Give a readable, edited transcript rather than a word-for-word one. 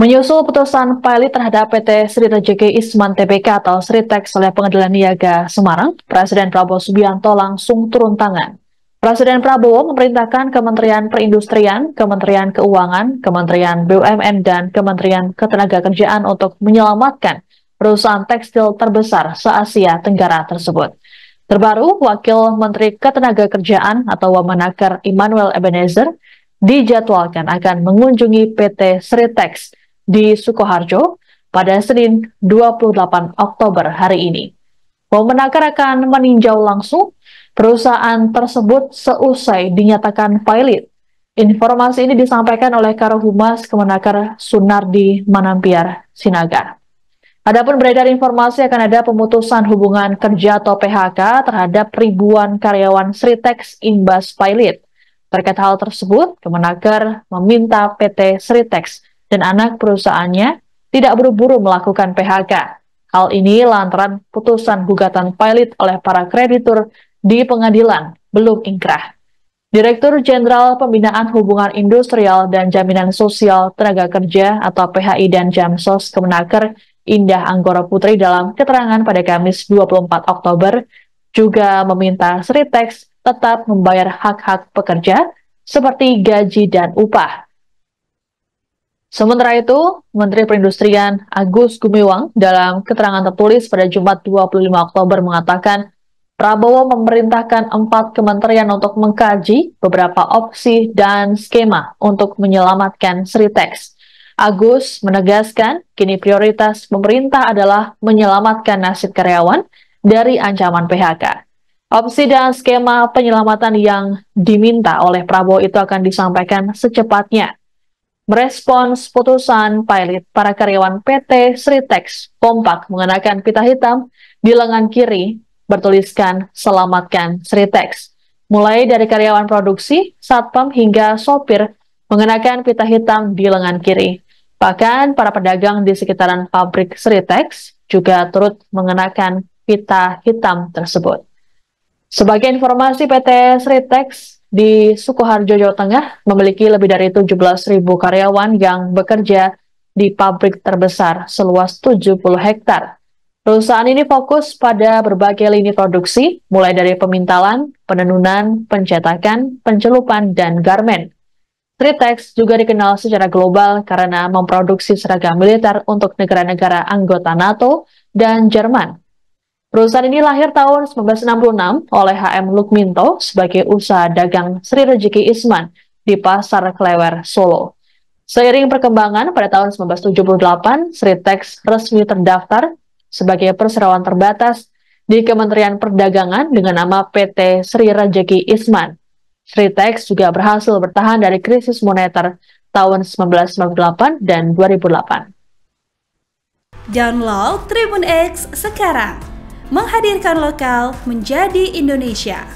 Menyusul putusan pilot terhadap PT Sri Rejeki Isman Tbk atau Sritex oleh Pengadilan Niaga Semarang, Presiden Prabowo Subianto langsung turun tangan. Presiden Prabowo memerintahkan Kementerian Perindustrian, Kementerian Keuangan, Kementerian BUMN, dan Kementerian Ketenagakerjaan untuk menyelamatkan perusahaan tekstil terbesar se-Asia Tenggara tersebut. Terbaru, Wakil Menteri Ketenagakerjaan atau Wamenaker Immanuel Ebenezer dijadwalkan akan mengunjungi PT Sritex di Sukoharjo pada Senin 28 Oktober hari ini. Wamenaker akan meninjau langsung perusahaan tersebut seusai dinyatakan pilot. Informasi ini disampaikan oleh Karohumas Kemenaker Sunardi Manampiar Sinaga. Adapun beredar informasi akan ada pemutusan hubungan kerja atau PHK terhadap ribuan karyawan Sritex imbas pilot. Terkait hal tersebut, Kemenaker meminta PT Sritex dan anak perusahaannya tidak buru-buru melakukan PHK. Hal ini lantaran putusan gugatan pilot oleh para kreditur di pengadilan belum ingkrah. Direktur Jenderal Pembinaan Hubungan Industrial dan Jaminan Sosial Tenaga Kerja atau PHI dan Jamsos Kemenaker Indah Anggora Putri dalam keterangan pada Kamis 24 Oktober juga meminta Sritex tetap membayar hak-hak pekerja seperti gaji dan upah. Sementara itu, Menteri Perindustrian Agus Gumiwang dalam keterangan tertulis pada Jumat 25 Oktober mengatakan Prabowo memerintahkan 4 kementerian untuk mengkaji beberapa opsi dan skema untuk menyelamatkan Sritex. Agus menegaskan kini prioritas pemerintah adalah menyelamatkan nasib karyawan dari ancaman PHK. Opsi dan skema penyelamatan yang diminta oleh Prabowo itu akan disampaikan secepatnya. Merespons putusan pilot, para karyawan PT Sritex kompak mengenakan pita hitam di lengan kiri bertuliskan "Selamatkan Sritex". Mulai dari karyawan produksi, satpam hingga sopir mengenakan pita hitam di lengan kiri. Bahkan para pedagang di sekitaran pabrik Sritex juga turut mengenakan pita hitam tersebut. Sebagai informasi, PT Sritex di Sukoharjo, Jawa Tengah memiliki lebih dari 17.000 karyawan yang bekerja di pabrik terbesar seluas 70 hektar. Perusahaan ini fokus pada berbagai lini produksi, mulai dari pemintalan, penenunan, pencetakan, pencelupan, dan garmen. Sritex juga dikenal secara global karena memproduksi seragam militer untuk negara-negara anggota NATO dan Jerman. Perusahaan ini lahir tahun 1966 oleh HM Lukminto sebagai usaha dagang Sri Rejeki Isman di Pasar Klewer, Solo. Seiring perkembangan, pada tahun 1978, Sritex resmi terdaftar sebagai perseroan terbatas di Kementerian Perdagangan dengan nama PT Sri Rejeki Isman. Sritex juga berhasil bertahan dari krisis moneter tahun 1998 dan 2008. Download Tribun X sekarang, menghadirkan lokal menjadi Indonesia.